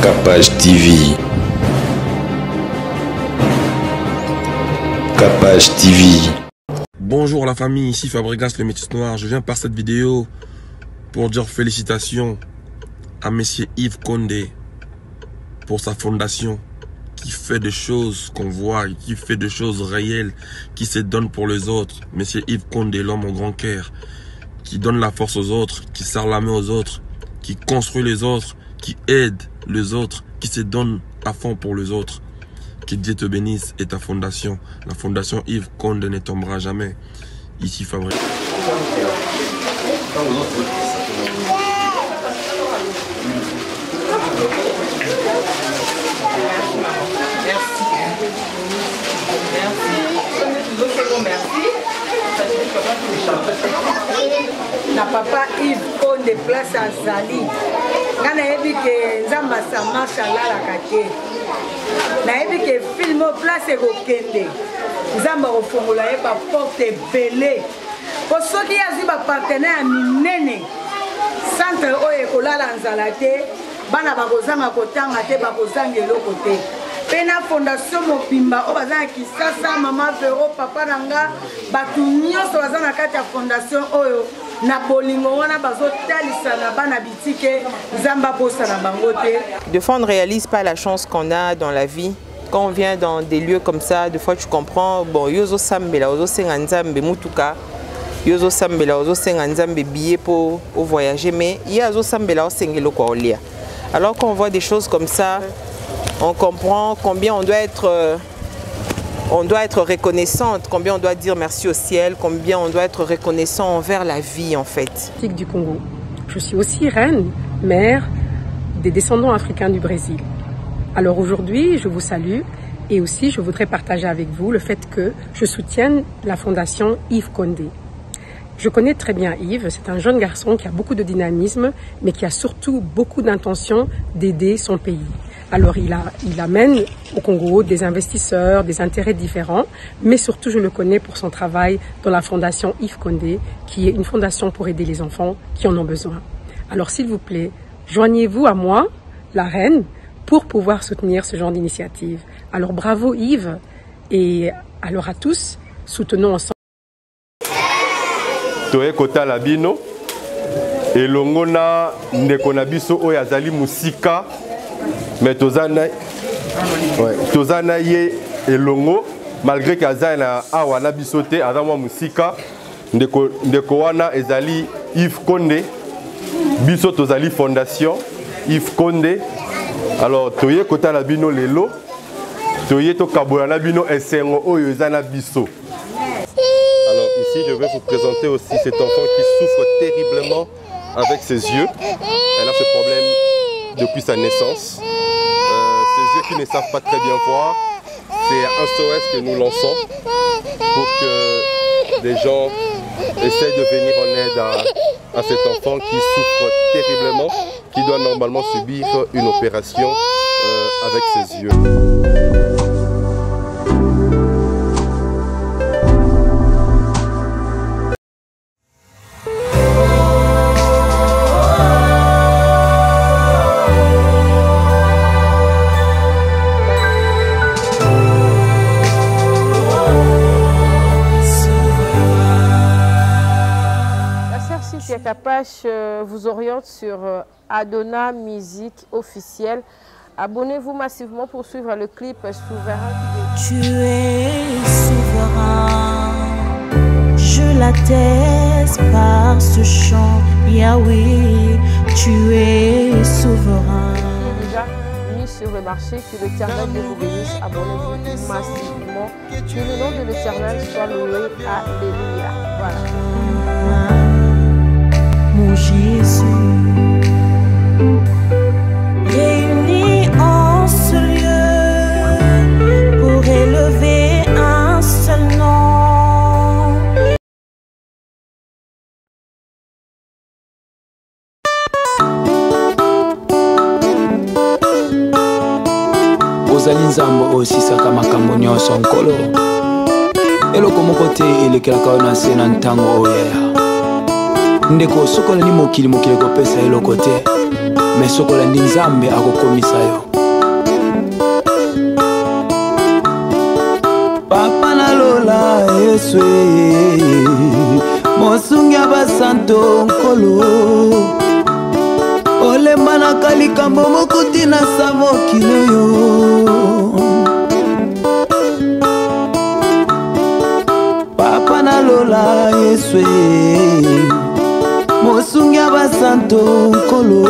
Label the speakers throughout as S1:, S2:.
S1: Capage TV. Capage TV.
S2: Bonjour la famille, ici Fabregas le Métis Noir. Je viens par cette vidéo pour dire félicitations à Monsieur Yves Condé pour sa fondation qui fait des choses qu'on voit, qui fait des choses réelles, qui se donne pour les autres. Monsieur Yves Condé, l'homme au grand cœur, qui donne la force aux autres, qui serre la main aux autres, qui construit les autres, qui aide les autres, qui se donne à fond pour les autres. Que Dieu te bénisse et ta fondation. La fondation Yves Condé ne tombera jamais. Ici Fabrice.
S3: Na papa Yves Condé place à Zali. Quand on a vu que Nzamba ça marche à la kate. On a vu que film place est Kende. Nzamba refongola ba porte belé. Pour ceux qui a dit ba partenaire minene. Centre oye kolala nzalate. Bana ba kozanga kotanga te ba kozangelo côté. Pena fondation Mopimba obaza kisasa mama Vero papa nanga batu nyonso baza na kati ya fondation oyo na bolingo wana bazotalisa na bana bitike nzamba posa na bango te.
S4: Des fois on ne réalise pas la chance qu'on a dans la vie. Quand on vient dans des lieux comme ça, des fois tu comprends, bon yozo sambela ozo senga nzambe mutuka yozo sambela ozo senga nzambe billet pour voyager, mais il y a ozo sambela osengelo kwa olia. Alors quand on voit des choses comme ça, on comprend combien on doit être reconnaissante, combien on doit dire merci au ciel, combien on doit être reconnaissant envers la vie en fait.
S5: Du Congo. Je suis aussi reine, mère des descendants africains du Brésil. Alors aujourd'hui, je vous salue et aussi je voudrais partager avec vous le fait que je soutienne la fondation Yves Condé. Je connais très bien Yves, c'est un jeune garçon qui a beaucoup de dynamisme, mais qui a surtout beaucoup d'intention d'aider son pays. Alors il amène au Congo des investisseurs, des intérêts différents, mais surtout je le connais pour son travail dans la fondation Yves Condé, qui est une fondation pour aider les enfants qui en ont besoin. Alors s'il vous plaît, joignez-vous à moi, la reine, pour pouvoir soutenir ce genre d'initiative. Alors bravo Yves, et alors à tous, soutenons ensemble.
S6: Toe kota labino elongo na ndeko na biso oyo azali musika mais tozana ye elongo malgré que azali na awa na biso te aza mwa musika ndeko wana ezali Yves Condé biso tozali fondation Yves Condé. Alors toye kota labino lelo toye to kaboya na bino esengo oyo ezana biso. Alors ici, je vais vous présenter aussi cet enfant qui souffre terriblement avec ses yeux. Elle a ce problème depuis sa naissance. Ses yeux qui ne savent pas très bien voir. C'est un SOS que nous lançons pour que des gens essayent de venir en aide à cet enfant qui souffre terriblement, qui doit normalement subir une opération avec ses yeux.
S7: Capage vous oriente sur Adona Musique officielle. Abonnez-vous massivement pour suivre le clip Souverain.
S8: Tu es souverain, je l'atteste par ce chant. Yahweh, tu es souverain.
S7: Déjà mis sur le marché, que l'Éternel vous bénisse. Abonnez-vous massivement. Que le nom de l'Éternel soit loué. Alléluia. Voilà.
S8: Mon Jésus, réunis en ce lieu pour élever un seul nom.
S9: Ozali nzambo osisaka makambo nyonso nkolo eloko moko te elekelaka yo na se na ntango oyo ndeko sokola ni mokili kopesa eloko te me sokolandi nzambe akokomisa yo. Papa nalola Yesu mosungi abasanto nkolo olemba na kalikambo mokuti na savo kilo yo. Papa nalola Yesu mosungi abasanto nkolo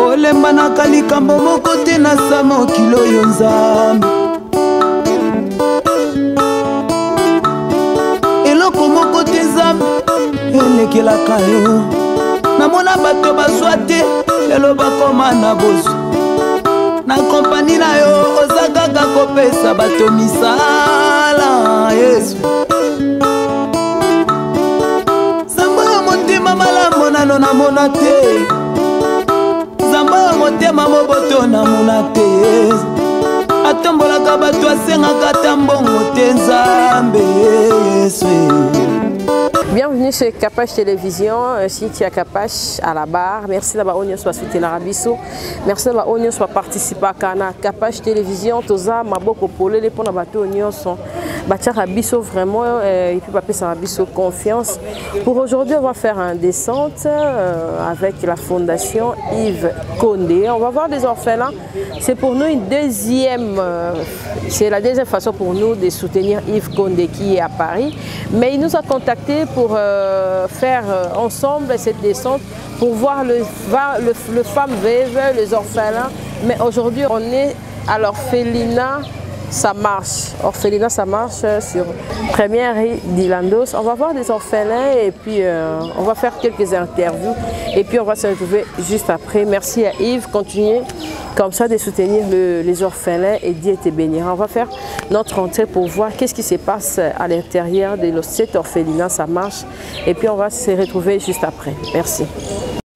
S9: olemba na kalikambo mokuti na savo kilo yo nzambe. Eloko moko te nzambe elekelaka yo namona bato bazwa te lelo bakoma na bozwa na kompani na yo oza kaka kopesa bato misala Yesu. Nzambe ya motema malamu nano namona te nzambe ya motema moboto namona te atombolaka bato asengaka ta mbongo te nzambe Yesu.
S7: Bienvenue sur Capache Télévision, site à Capache à la barre. Merci d'avoir oignon soit soutenir l'Arabiso. Merci d'avoir oignon soit participé à Cana Capache Télévision. Toza maboko polé les pona bateau oignon sont bâtir Arabiso vraiment et puis papier sur Arabiso confiance. Pour aujourd'hui, on va faire un descente avec la fondation Yves Condé. On va voir des orphelins. C'est pour nous une deuxième, c'est la deuxième façon pour nous de soutenir Yves Condé qui est à Paris. Mais il nous a contacté pour faire ensemble cette descente pour voir le femme veuve, les orphelins. Mais aujourd'hui, on est à l'orphelinat Ça Marche. Orphelinat Ça Marche sur Première rue d'Ilandos. On va voir des orphelins et puis on va faire quelques interviews. Et puis on va se retrouver juste après. Merci à Yves. Continuez comme ça de soutenir les orphelins et Dieu te bénira. On va faire notre entrée pour voir qu'est-ce qui se passe à l'intérieur de cet orphelinat Ça Marche. Et puis on va se retrouver juste après. Merci.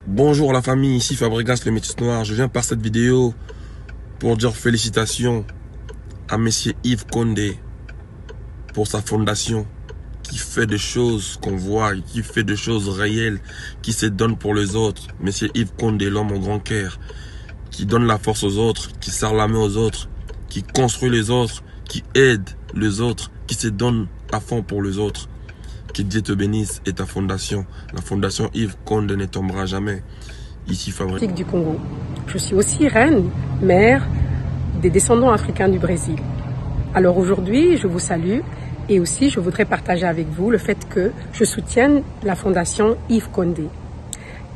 S2: Bonjour la famille, ici Fabregas le Métis Noir. Je viens par cette vidéo pour dire félicitations à Monsieur Yves Condé pour sa fondation qui fait des choses qu'on voit, qui fait des choses réelles, qui se donne pour les autres. Monsieur Yves Condé, l'homme au grand cœur, qui donne la force aux autres, qui serre la main aux autres, qui construit les autres, qui aide les autres, qui se donne à fond pour les autres. Que Dieu te bénisse et ta fondation. La fondation Yves Condé ne tombera jamais. Ici Fabrice.
S5: Du Congo. Je suis aussi reine, mère des descendants africains du Brésil. Alors aujourd'hui, je vous salue et aussi je voudrais partager avec vous le fait que je soutienne la fondation Yves Condé.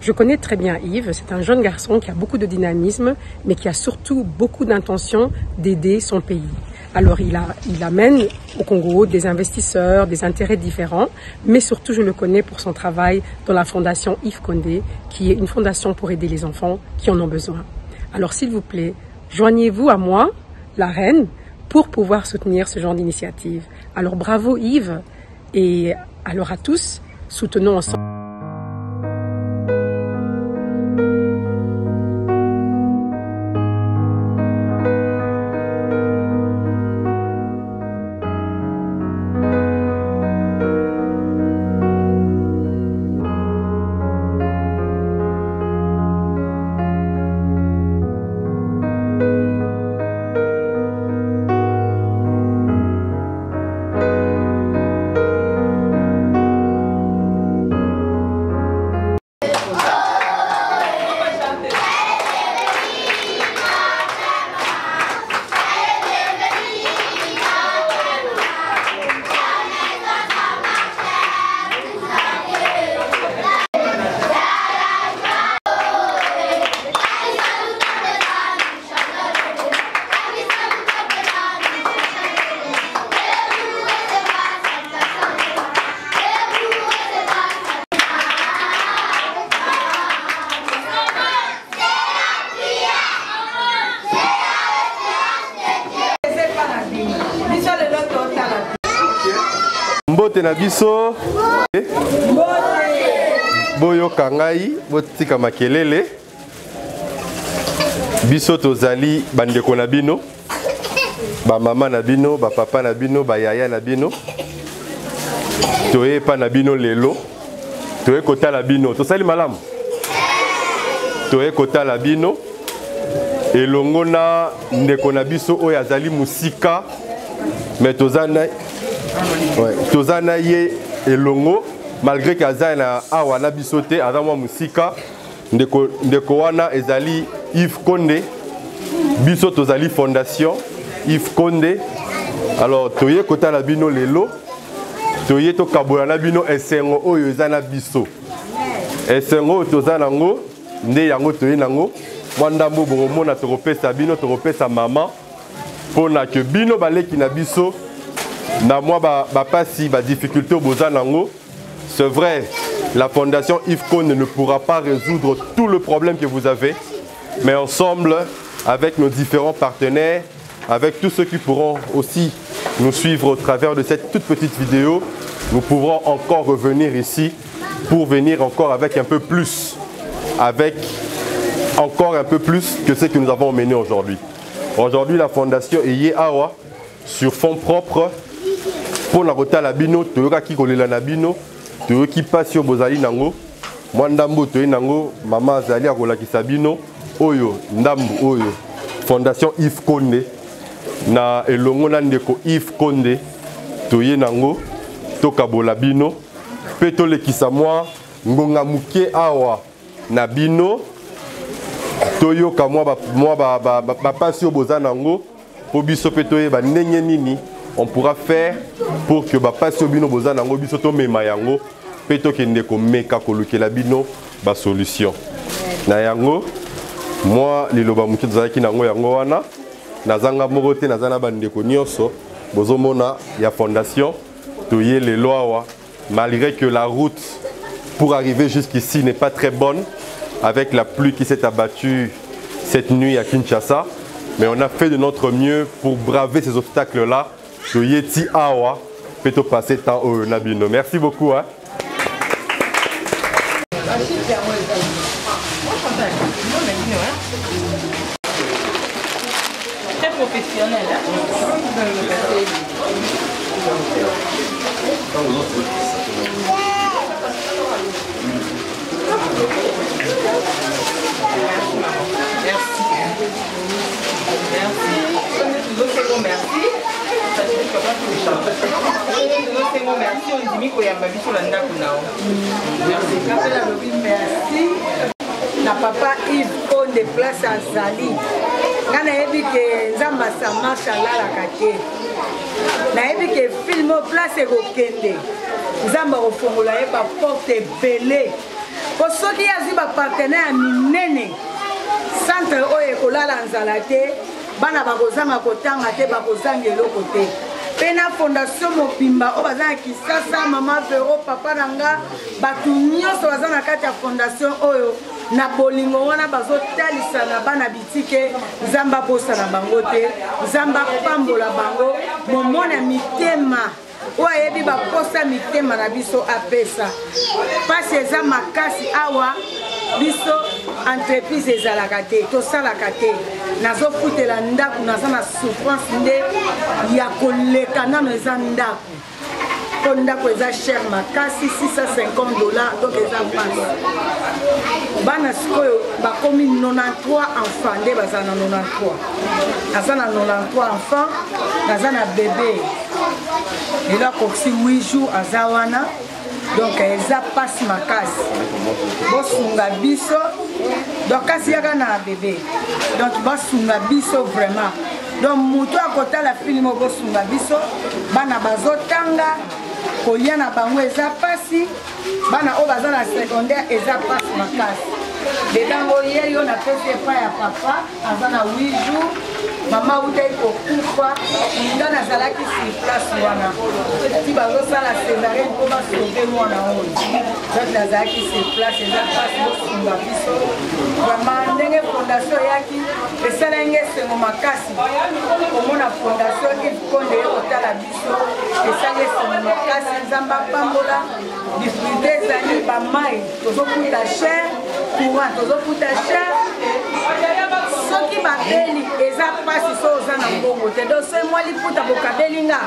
S5: Je connais très bien Yves, c'est un jeune garçon qui a beaucoup de dynamisme, mais qui a surtout beaucoup d'intention d'aider son pays. Alors il amène au Congo des investisseurs, des intérêts différents, mais surtout je le connais pour son travail dans la fondation Yves Condé, qui est une fondation pour aider les enfants qui en ont besoin. Alors s'il vous plaît, joignez-vous à moi, la reine, pour pouvoir soutenir ce genre d'initiative. Alors bravo Yves, et alors à tous, soutenons ensemble.
S6: Mbote na biso boyo kangai botika makelele biso tozali bandeko na bino ba mama na bino ba papa na bino ba yaya na bino toye pa na bino lelo toye kotala bino tosali malamu toye kota la bino elongo na ndeko na biso oyo azali musika mais tozana ye elongo malgré que azali na awa na biso te aza mwa musika ndeko wana ezali Yves Konde biso tozali fondation Yves Konde. Alors toye kota la bino lelo toye to kabola na bino esengo oyo eza na biso esengo toza nango nde yango toye nango mwandambo bongo mona tokopesa bino tokopesa mama pona ke bino baleki na biso na mwa bapasi difficulté boza nango. C'est vrai, la fondation Yves Konde ne pourra pas résoudre tout le problème que vous avez, mais ensemble avec nos différents partenaires, avec tous ceux qui pourront aussi nous suivre au travers de cette toute petite vidéo, nous pourrons encore revenir ici pour venir encore avec un peu plus, que ce que nous avons mené aujourd'hui. Aujourd'hui, la fondation Eye Awa, sur fonds propres, pour la rota labino, toyoka ki kolela nabino, toyoki pasio bozali nango, mwandambo toye nango, mama azali akola kisabino, oyo, ndambu oyo, fondation Yves Konde, na elongo na ndeko Yves Konde, toye nango, toka bolabino, peto lekisa mwa, ngonga muke awa, nabino, toyo ka mwa pasio boza nango, po biso petoye ba ndenge nini on pourra faire pour que ba pasio bino boza nango biso to mema yango peto kende ko meka ko lukela bino ba solution na yango moi liloba muke tozaki nango yango wana nazanga moko te nazana bandeko nyonso bozomona ya fondation toye le loawa malgré que la route pour arriver jusqu'ici n'est pas très bonne avec la pluie qui s'est abattue cette nuit à Kinshasa, mais on a fait de notre mieux pour braver ces obstacles-là. Que Yeti Awa peut passer temps au Nabino. Merci beaucoup. Hein.
S4: Très professionnel.
S3: Merci. Na papa Yves Konde place azali. Ngana yebi ke nzamba sa marche la kate. Na yebi ke film place ko kende. Nzamba ko fongola ye ba porte belé. Ko soki azi ba partenaire minene. Centre oye kolala nzala te. Bana bakozanga kotanga te bakozanga eloko te. Pena fondation mopimba o bazana kisasa mama Vero papa nanga batu nyonso bazana kati ya fondation oyo na bolingo wana bazotalisa na bana bitike nzamba posa na bango te nzamba pambola bango momona mitema oyo yebi baposa mitema na biso apesa pasi eza makasi awa biso entreprise ezalaka te tosalaka te nazofutela ndako naza na souffrance nde ya koleka nano eza ndako po ndako eza cher makasi $650 donc eza mpasi bana sikoyo bakomi 93 enfant nde baza na 93 naza na 93 enfant naza na bebe lelo akoksi 8 jours aza wana donc eza pasi makasi bosunga biso donc kasi yaka na bébé donc bosunga biso vraiment donc mutu akotala filme bosunga biso bana bazotanga kolia na bango eza pasi bana oyo baza na secondaire eza pasi makasi dedango ye yo na pesi epai ya papa aza na 8 jours mama utaki kokufa nga nazalaki sur place wana ti bazosala césarienne mpo basobe mwana oyo donc nazalaki sur place eza place bosunga biso vraiment ndenge fondation eyaki esalaki esengo makasi komona fondation Yves Konde ekotala biso esali esengo makasi nzamba pambola difficulté ezali bamai tozokuta cher courant tozokuta cher soki bokabeli eza mpasi so oza na mbongo te donc so mwa liputa bokabeli nga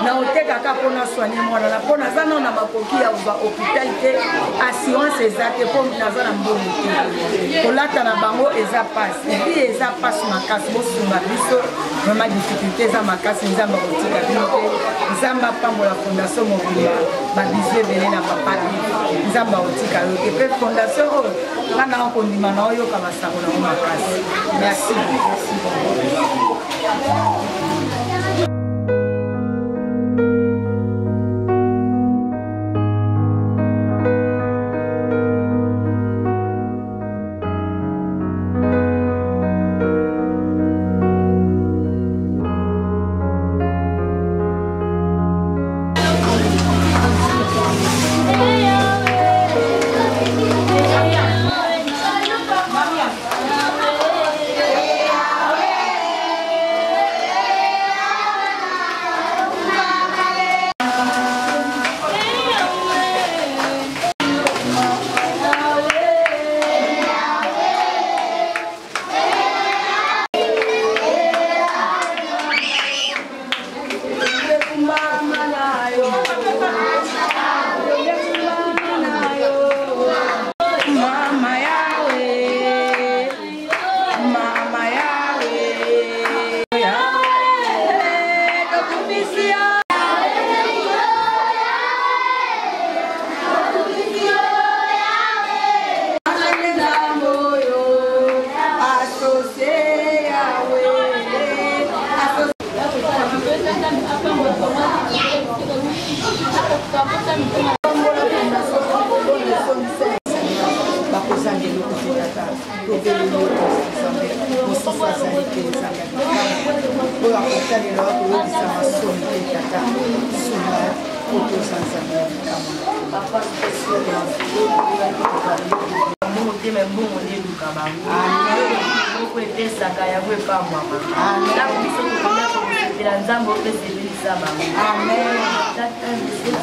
S3: na otekaka mpona soigne mwana na mpo naza nao na makoki ya hôpital te assurance eza te mpo naza na mbongo te kolata na bango eza mpasi epi eza mpasi makasi bosunga biso vraiment difficulté eza makasi nzambe akotika bino te nzambe apambola fondation mobimba babizu ebele na papa nzambe akotika yo te mpe fondation oyo nga na okondima na oyoka masango nango makasi merci.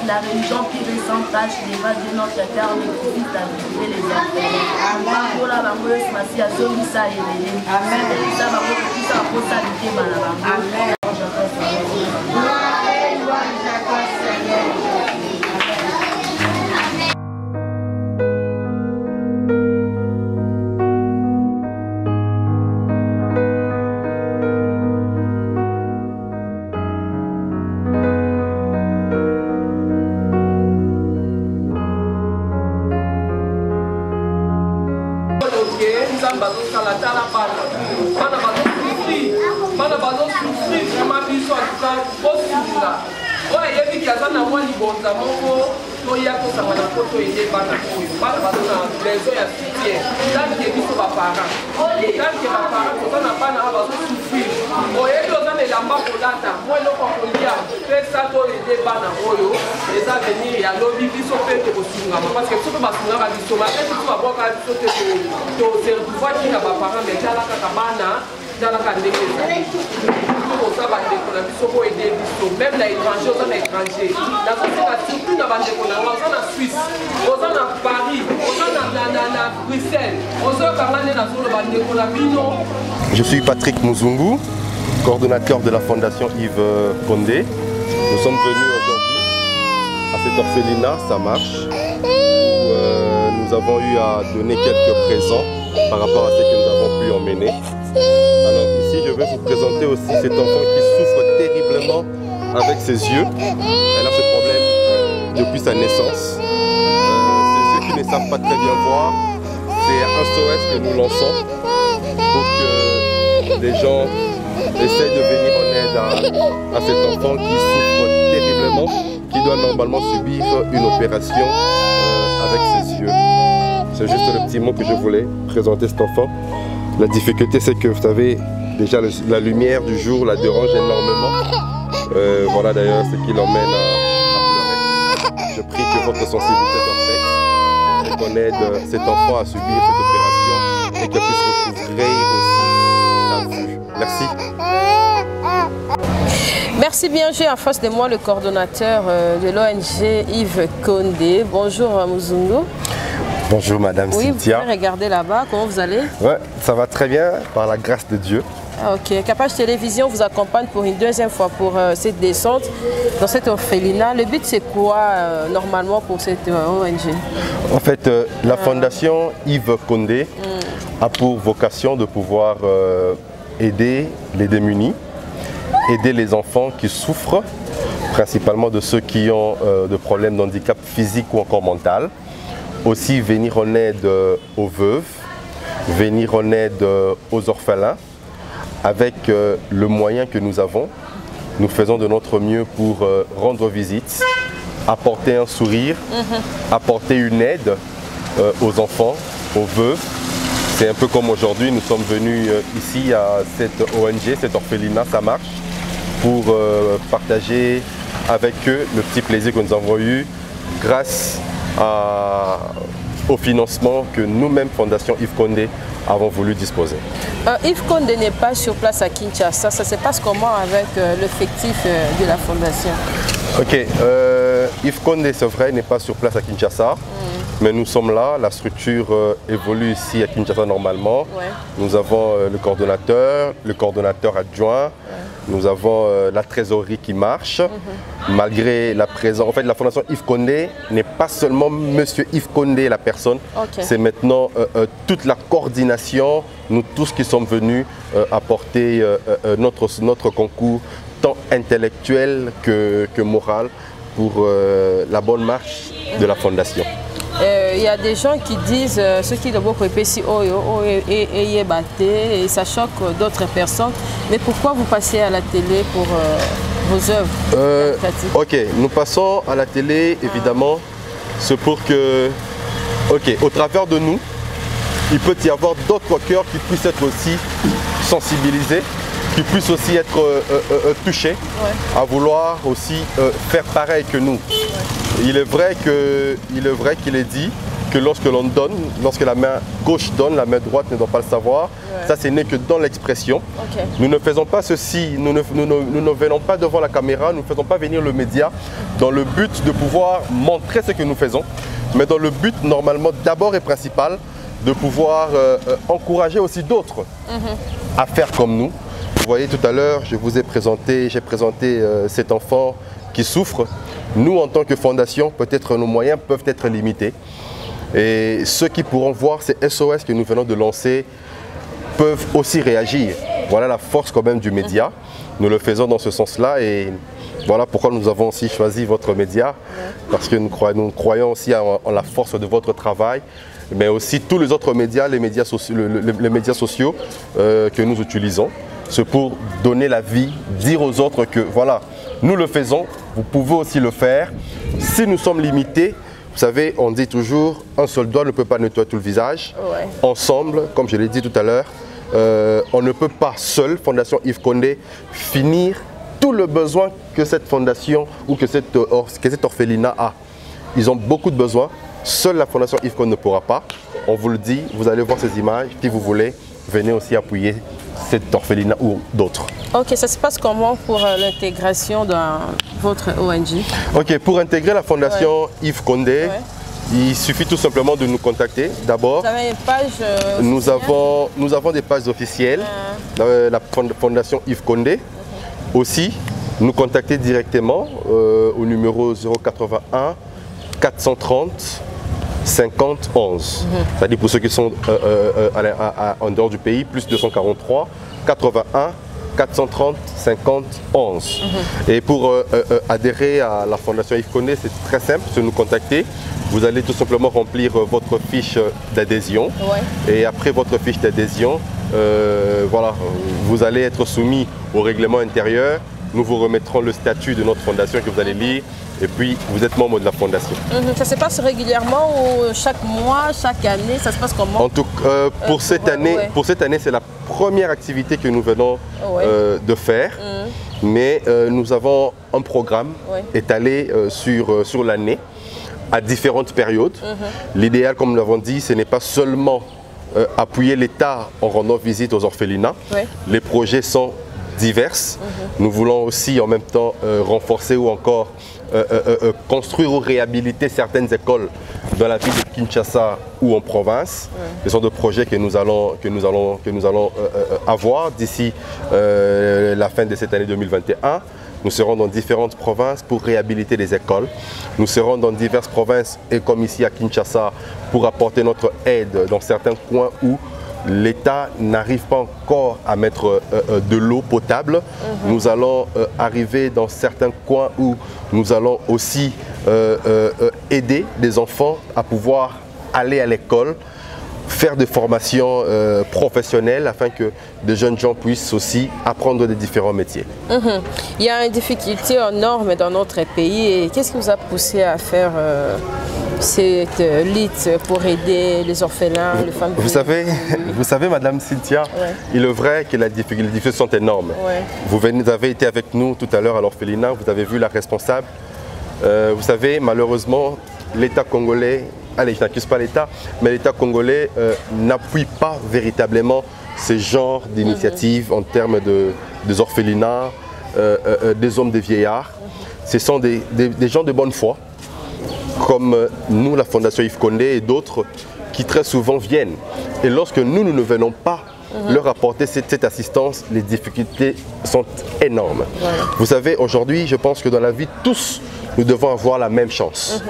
S10: La religion pure sans tâche n'évade de notre cœur de Christ à trouver les affaires. Pour la banque, c'est à celui ça et les. Amen. Ça va vous tout ça pour ça le thème à la banque. Amen. même na étranger, aux étrangers. La société surtout dans la Suisse, aux en Paris, aux en Bruxelles, aux en
S6: Je suis Patrick Muzungu, coordonnateur de la Fondation Yves Condé. Nous sommes venus aujourd'hui à cet orphelinat, ça marche, où nous avons eu à donner quelques présents par rapport à ce que nous avons pu emmener. Alors ici, je vais vous présenter aussi cet enfant qui souffre terriblement avec ses yeux. Elle a ce problème depuis sa naissance. Ses yeux qui ne savent pas très bien voir, c'est un SOS que nous lançons pour que les gens essaient de venir en aide à cet enfant qui souffre terriblement, qui doit normalement subir une opération avec ses yeux. C'est juste le petit mot que je voulais présenter cet enfant. La difficulté, c'est que vous savez, déjà la lumière du jour la dérange énormément. Voilà d'ailleurs ce qui l'emmène à pleurer. Je prie que votre sensibilité soit faite et qu'on aide cet enfant à subir cette opération et qu'elle puisse recouvrir aussi sa vue. Merci.
S7: Merci bien, j'ai en face de moi le coordonnateur de l'ONG Yves Condé. Bonjour Muzungu.
S6: Bonjour Madame
S7: oui,
S6: Cynthia.
S7: Vous pouvez regarder là-bas, comment vous allez?
S6: Ouais, ça va très bien, par la grâce de Dieu.
S7: Ok, Capage Télévision vous accompagne pour une deuxième fois pour cette descente dans cette orphelinat. Le but c'est quoi normalement pour cette ONG?
S6: En fait, la fondation Yves Condé a pour vocation de pouvoir aider les démunis, aider les enfants qui souffrent, principalement de ceux qui ont des problèmes d'handicap physique ou encore mental. Aussi venir en aide aux veuves, venir en aide aux orphelins. Avec le moyen que nous avons, nous faisons de notre mieux pour rendre visite, apporter un sourire, apporter une aide aux enfants, aux veuves. C'est un peu comme aujourd'hui, nous sommes venus ici à cette ONG, cette orphelinat, ça marche, pour partager avec eux le petit plaisir que nous avons eu grâce au financement que nous-mêmes, Fondation Yves Condé, avons voulu disposer.
S7: Yves Condé n'est pas sur place à Kinshasa, ça se passe comment avec l'effectif de la Fondation?
S6: Ok, Yves Condé, c'est vrai, n'est pas sur place à Kinshasa, mais nous sommes là, la structure évolue ici à Kinshasa normalement. Ouais. Nous avons le coordonnateur adjoint, nous avons la trésorerie qui marche, malgré la présence. En fait, la Fondation Yves Condé n'est pas seulement Monsieur Yves Condé, la personne, c'est maintenant toute la coordination, nous tous qui sommes venus apporter notre concours, tant intellectuel que moral, pour la bonne marche de la Fondation.
S7: Il y a des gens qui disent ce qui est beaucoup épaissi et ça choque d'autres personnes. Mais pourquoi vous passez à la télé pour vos œuvres?
S6: Ok, nous passons à la télé évidemment. C'est pour que, au travers de nous, il peut y avoir d'autres cœurs qui puissent être aussi sensibilisés, qui puissent aussi être touchés à vouloir aussi faire pareil que nous. Il est vrai qu'il est dit que lorsque l'on donne, lorsque la main gauche donne, la main droite ne doit pas le savoir. Ça, ce n'est que dans l'expression. Nous ne faisons pas ceci, nous ne venons pas devant la caméra, nous ne faisons pas venir le média dans le but de pouvoir montrer ce que nous faisons, mais dans le but normalement d'abord et principal de pouvoir encourager aussi d'autres à faire comme nous. Vous voyez tout à l'heure, j'ai présenté cet enfant qui souffre. Nous, en tant que fondation, peut-être nos moyens peuvent être limités. Et ceux qui pourront voir ces SOS que nous venons de lancer peuvent aussi réagir. Voilà la force quand même du média. Nous le faisons dans ce sens-là et voilà pourquoi nous avons aussi choisi votre média. Parce que nous croyons aussi en la force de votre travail, mais aussi tous les autres médias, les médias sociaux que nous utilisons. C'est pour donner la vie, dire aux autres que voilà, nous le faisons, vous pouvez aussi le faire. Si nous sommes limités, vous savez, on dit toujours, un seul doigt ne peut pas nettoyer tout le visage. Ensemble, comme je l'ai dit tout à l'heure, on ne peut pas seul, Fondation Yves Condé, finir tout le besoin que cette fondation ou que cette orphelinat a. Ils ont beaucoup de besoins. Seule la Fondation Yves Condé ne pourra pas. On vous le dit, vous allez voir ces images. Si vous voulez, venez aussi appuyer cette orphelinat ou d'autres.
S7: Ok, ça se passe comment pour l'intégration dans votre ONG? Ok,
S6: pour intégrer la Fondation Yves Condé, il suffit tout simplement de nous contacter. D'abord,
S7: vous avez une page
S6: nous avons des pages officielles, la Fondation Yves Condé. Aussi, nous contacter directement au numéro 081 430 50 11. C'est-à-dire pour ceux qui sont en dehors du pays, plus 243 81 430 50 11. Et pour adhérer à la Fondation Yves Condé, c'est très simple, c'est nous contacter. Vous allez tout simplement remplir votre fiche d'adhésion. Et après votre fiche d'adhésion, voilà, vous allez être soumis au règlement intérieur. Nous vous remettrons le statut de notre fondation que vous allez lire. Et puis, vous êtes membre de la fondation. Ça se passe régulièrement ou chaque mois, chaque année? Ça se passe comment? En tout cas, pour cette année, c'est la première activité que nous venons de faire. Mais nous avons un programme étalé sur l'année à différentes périodes. L'idéal, comme nous l'avons dit, ce n'est pas seulement appuyer l'État en rendant visite aux orphelinats. Les projets sont divers. Nous voulons aussi en même temps renforcer ou encore construire ou réhabiliter certaines écoles dans la ville de Kinshasa ou en province. Ce sont des projets que nous allons avoir d'ici la fin de cette année 2021. Nous serons dans différentes provinces pour réhabiliter les écoles. Nous serons dans diverses provinces et comme ici à Kinshasa pour apporter notre aide dans certains coins où l'État n'arrive pas encore à mettre de l'eau potable. Nous allons arriver dans certains coins où nous allons aussi aider des enfants à pouvoir aller à l'école, faire des formations professionnelles afin que des jeunes gens puissent aussi apprendre des différents métiers.
S7: Il y a une difficulté énorme dans notre pays. Et qu'est-ce qui vous a poussé à faire cette lutte pour aider les orphelins, les femmes?
S6: Vous savez, Madame Cynthia, il est vrai que les difficultés sont énormes. Vous avez été avec nous tout à l'heure à l'orphelinat, vous avez vu la responsable. Vous savez, malheureusement, l'État congolais, allez, je n'accuse pas l'État, mais l'État congolais n'appuie pas véritablement ce genre d'initiatives en termes des orphelinats, des hommes, des vieillards. Ce sont des gens de bonne foi, comme nous, la Fondation Yves Condé et d'autres, qui très souvent viennent. Et lorsque nous ne venons pas leur apporter cette assistance, les difficultés sont énormes. Vous savez, aujourd'hui, je pense que dans la vie, tous, nous devons avoir la même chance.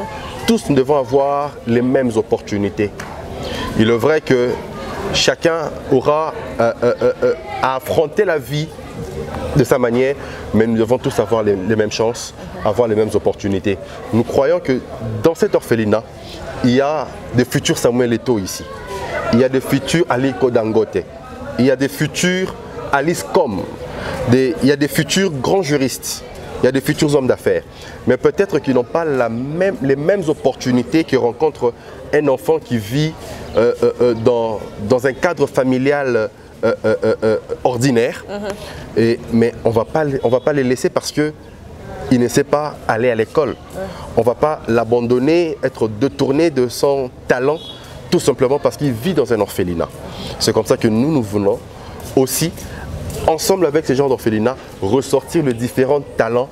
S6: Tous, nous devons avoir les mêmes opportunités. Il est vrai que chacun aura à affronter la vie de sa manière, mais nous devons tous avoir les mêmes chances, avoir les mêmes opportunités. Nous croyons que dans cet orphelinat, il y a des futurs Samuel Eto'o ici. Il y a des futurs Aliko Dangote. Il y a des futurs Alice Com. Il y a des futurs grands juristes. Il y a des futurs hommes d'affaires. Mais peut-être qu'ils n'ont pas les mêmes opportunités que rencontre un enfant qui vit dans un cadre familial ordinaire. Mais on va pas les laisser parce qu'il ne sait pas aller à l'école. On ne va pas l'abandonner, être détourné de son talent, tout simplement parce qu'il vit dans un orphelinat. C'est comme ça que nous voulons aussi, ensemble avec ces gens d'orphelinat, ressortir les différents talents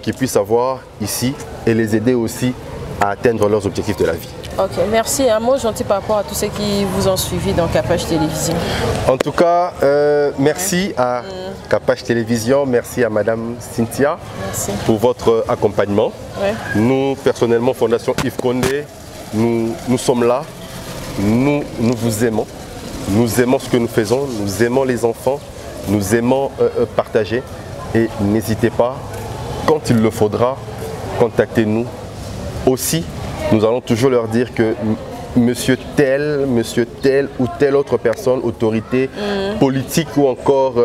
S6: qu'ils puissent avoir ici et les aider aussi à atteindre leurs objectifs de la vie.
S7: Ok, merci. Un mot gentil par rapport à tous ceux qui vous ont suivi dans Capage Télévision.
S6: En tout cas, merci à Capage Télévision, merci à Madame Cynthia pour votre accompagnement. Nous, personnellement, Fondation Yves Condé, nous sommes là, nous vous aimons. Nous aimons ce que nous faisons, nous aimons les enfants, nous aimons partager. Et n'hésitez pas, quand il le faudra, contactez-nous. Aussi, nous allons toujours leur dire que monsieur telle ou telle autre personne, autorité politique ou encore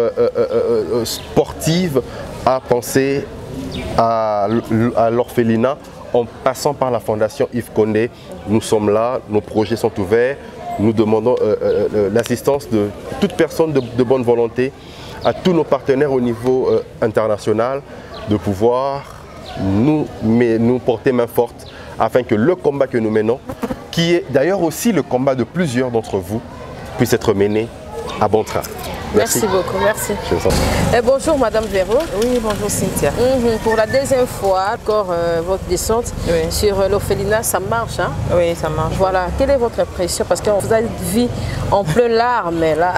S6: sportive, a pensé à l'orphelinat en passant par la Fondation Yves Condé. Nous sommes là, nos projets sont ouverts. Nous demandons l'assistance de toute personne de bonne volonté, à tous nos partenaires au niveau international, de pouvoir nous porter main forte afin que le combat que nous menons, qui est d'ailleurs aussi le combat de plusieurs d'entre vous, puisse être mené à bon train.
S7: Merci beaucoup, merci. Et bonjour Madame Véro.
S4: Oui, bonjour Cynthia.
S7: Pour la deuxième fois, encore votre descente sur l'orphelinat, ça marche, hein?
S4: Oui, ça marche.
S7: Voilà, quelle est votre impression? Parce que vous avez vu en plein larmes là.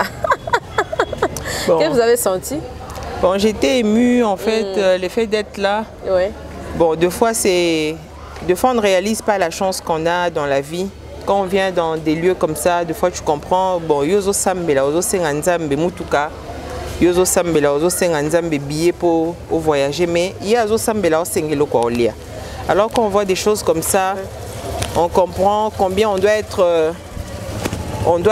S7: Bon. Qu'est-ce que vous avez senti?
S4: Bon, j'étais émue en fait, le fait d'être là. Bon, deux fois on ne réalise pas la chance qu'on a dans la vie. Quand on vient dans des lieux comme ça, des fois tu comprends, bon, yozo sambela, yozo senganzambe mutuka, yozo sambela, yozo senganzambe billet pour voyager, mais il y a yozo sambela, sengelo kwa olia. Alors quand on voit des choses comme ça, on comprend combien on doit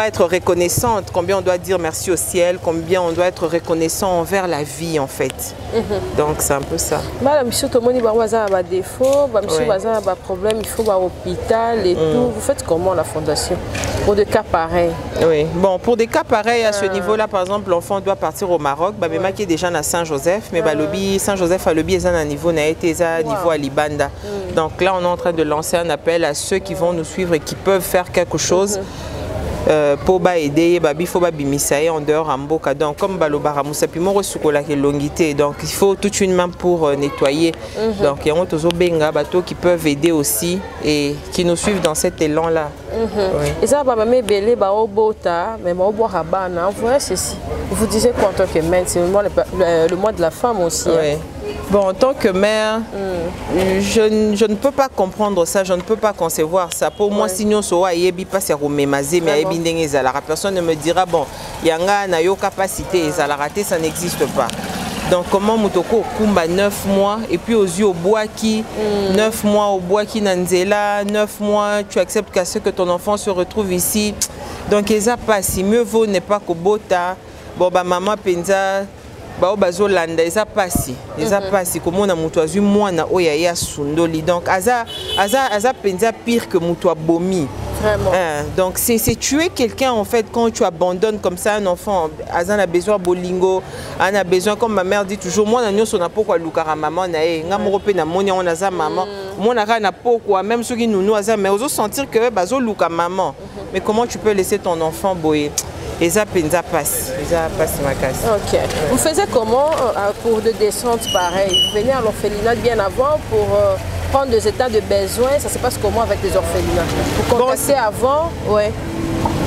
S4: être reconnaissante, combien on doit dire merci au ciel, combien on doit être reconnaissant envers la vie en fait. Donc c'est un peu ça.
S7: Madame, si tout le monde a des défauts, si vous avez des problèmes, il faut à l'hôpital et tout. Vous faites comment la fondation pour des cas pareils?
S4: Oui, bon, pour des cas pareils à ce niveau-là, par exemple, l'enfant doit partir au Maroc, mais qui est déjà à Saint-Joseph, mais Saint-Joseph a le biais à niveau niveau à Libanda. Donc là, on est en train de lancer un appel à ceux qui vont nous suivre et qui peuvent faire quelque chose. pour aider babi faut bimisaye en dehors en boca donc comme balobara musapi moko sukola ke longité donc il faut toute une main pour nettoyer donc il y a tozo benga bateaux qui peuvent aider aussi et qui nous suivent dans cet élan là.
S7: Et ça va me belé ba obota mais ba boire bana voilà ceci. Vous disiez quoi en tant que mère, c'est le mois de la femme aussi.
S4: Ouais. Bon, en tant que mère, je ne peux pas comprendre ça, je ne peux pas concevoir ça. Pour moi, si nous sommes personne ne me dira, bon, il y a une capacité, ça n'existe pas. Donc, comment Moutoko Kumba 9 mois, et puis aux yeux au bois qui, 9 mois au bois qui Nanzela, 9 mois, tu acceptes qu'à ce que ton enfant se retrouve ici. Donc, ils a pas si mieux vaut n'est pas qu'au bota. Bon, bah, maman Penza. Ba bazolanda eza pasi comme on a mutuazu mwana oya ya sundoli donc aza penza pire que mutua bomi
S7: vraiment
S4: donc c'est tuer quelqu'un en fait quand tu abandonnes comme ça un enfant aza a besoin bolingo a besoin comme ma mère dit toujours moi na nyoso na poko lukara maman na e nga moko pe na moni on aza maman moi na na poko même ceux qui nous aza mais ozo sentir que bazo luka maman mais comment tu peux laisser ton enfant boyer. Et ça passe ma casse.
S7: Ok. Vous faisiez comment pour des descentes pareilles? Vous venez à l'orphelinat bien avant pour prendre des états de besoin. Ça se passe comment avec les orphelinats? Vous contactez avant? Ouais.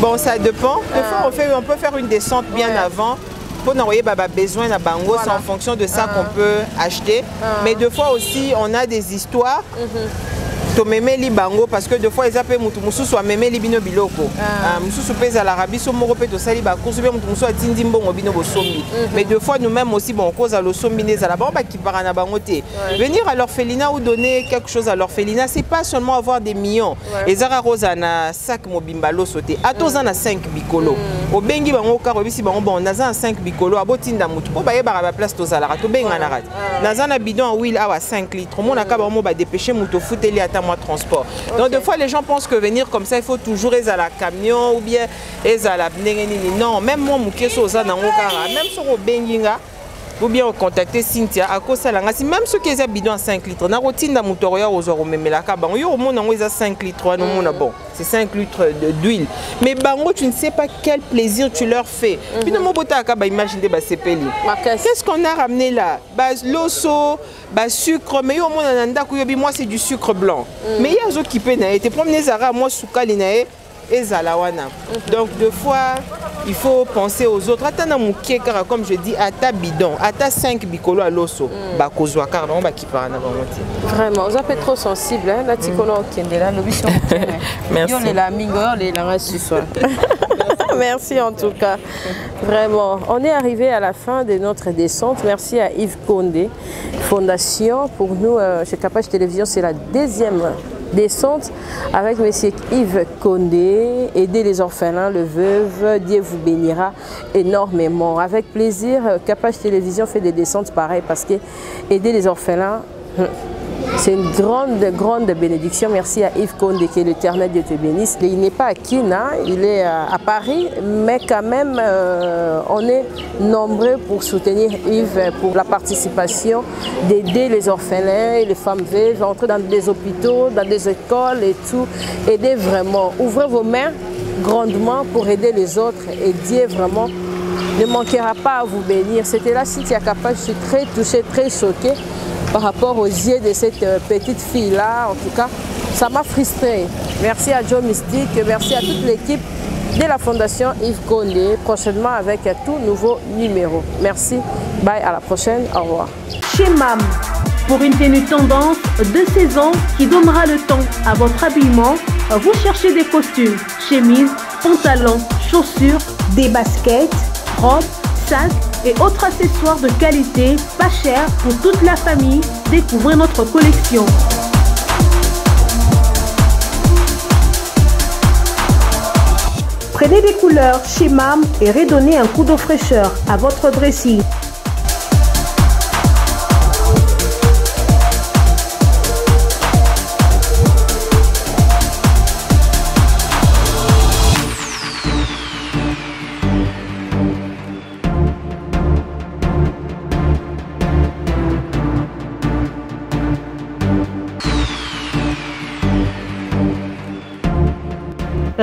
S4: Bon, ça dépend. Des fois, on peut faire une descente bien avant. Pour envoyer besoin à Bango, c'est en fonction de ça qu'on peut acheter. Mais des fois aussi, on a des histoires. To meme li bango parce que des fois ils appellent mutu mususu a meme li bino biloko mususu pesa la rabi so moko pe to sali ba course be mutu mususu a tindi mbongo bino bosombi mais des fois nous même aussi bon cause à l'osombi les ala ba ki parana bango te venir à l'orphelinat ou donner quelque chose à l'orphelinat c'est pas seulement avoir des millions et zara rosa na sac mobimbalo sauté atoza na 5 bikolo au bengi bango ka robisi bango bon naza 5 bikolo abotinda mutu po ba yeba ba place to zala to benga na rat naza na bidon à huile à 5 litres mon aka ba mo ba dépêcher mutu futeli ata moi transport. Donc des fois les gens pensent que venir comme ça il faut toujours être à la camion ou bien être à la non même moi mukeso za na ngokara même sur au benginga ou bien contacter Cynthia à cause ça là même ceux qui ont bidon 5 litres na routine da motoria aux oro memela ka bango yo mon ngo 5 litres no mon bon c'est 5 litres d'huile mais bango tu ne sais pas quel plaisir tu leur fais puis no bota ka ba imaginer ba sepeli qu'est-ce qu'on a ramené là ba loso ba sucre mais yo mon nanda ku yobi moi c'est du sucre blanc mais ya zo qui peut na été promener zara moi sukali na e ezalawana donc deux fois il faut penser aux autres atana mukie car comme je dis à ta bidon à ta 5 bikolo à l'osso ba kozwa car on ba ki parana ba moti
S7: vraiment vous êtes trop sensible hein la tikolo okendela lobiso merci yo les la mingo les la ce soir. Merci en tout cas. Vraiment, on est arrivé à la fin de notre descente. Merci à Yves Condé Fondation. Pour nous, chez Capage Télévision, c'est la deuxième descente avec M. Yves Condé. Aider les orphelins, le veuve, Dieu vous bénira énormément. Avec plaisir, Capage Télévision fait des descentes pareilles parce que aider les orphelins... C'est une grande bénédiction. Merci à Yves Condé, que l'Éternel Dieu te bénisse. Il n'est pas à Kina, il est à Paris, mais quand même, on est nombreux pour soutenir Yves, pour la participation, d'aider les orphelins et les femmes veuves, entrer dans des hôpitaux, dans des écoles et tout. Aider vraiment. Ouvrez vos mains grandement pour aider les autres et Dieu vraiment ne manquera pas à vous bénir. C'était là, Cynthia Kapach, je suis très touchée, très choquée par rapport aux yeux de cette petite fille-là. En tout cas, ça m'a frustrée. Merci à Joe Mystique, merci à toute l'équipe de la Fondation Yves Condé, prochainement avec un tout nouveau numéro. Merci, bye, à la prochaine, au revoir.
S11: Chez MAM, pour une tenue tendance de saison qui donnera le ton à votre habillement, vous cherchez des costumes, chemises, pantalons, chaussures, des baskets, robes, sacs et autres accessoires de qualité, pas cher pour toute la famille. Découvrez notre collection. Prenez des couleurs chez MAM et redonnez un coup de fraîcheur à votre dressing.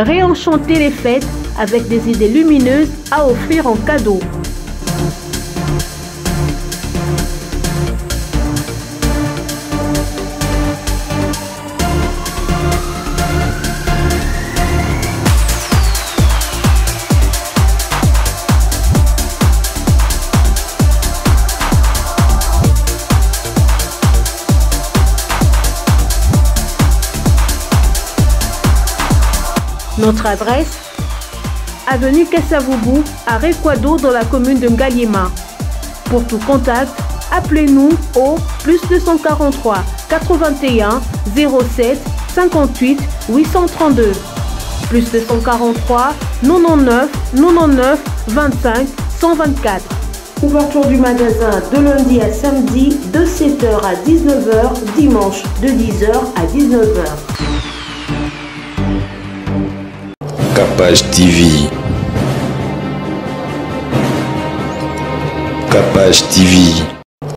S11: réenchanter les fêtes avec des idées lumineuses à offrir en cadeau. Notre adresse, avenue Kassavoubou, à Rekwado, dans la commune de Ngaliema. Pour tout contact, appelez-nous au +243 81 07 58 832. +243 99 99 25 124. Ouverture du magasin de lundi à samedi de 7h à 19h, dimanche de 10h à 19h.
S1: Capage TV. Capage TV.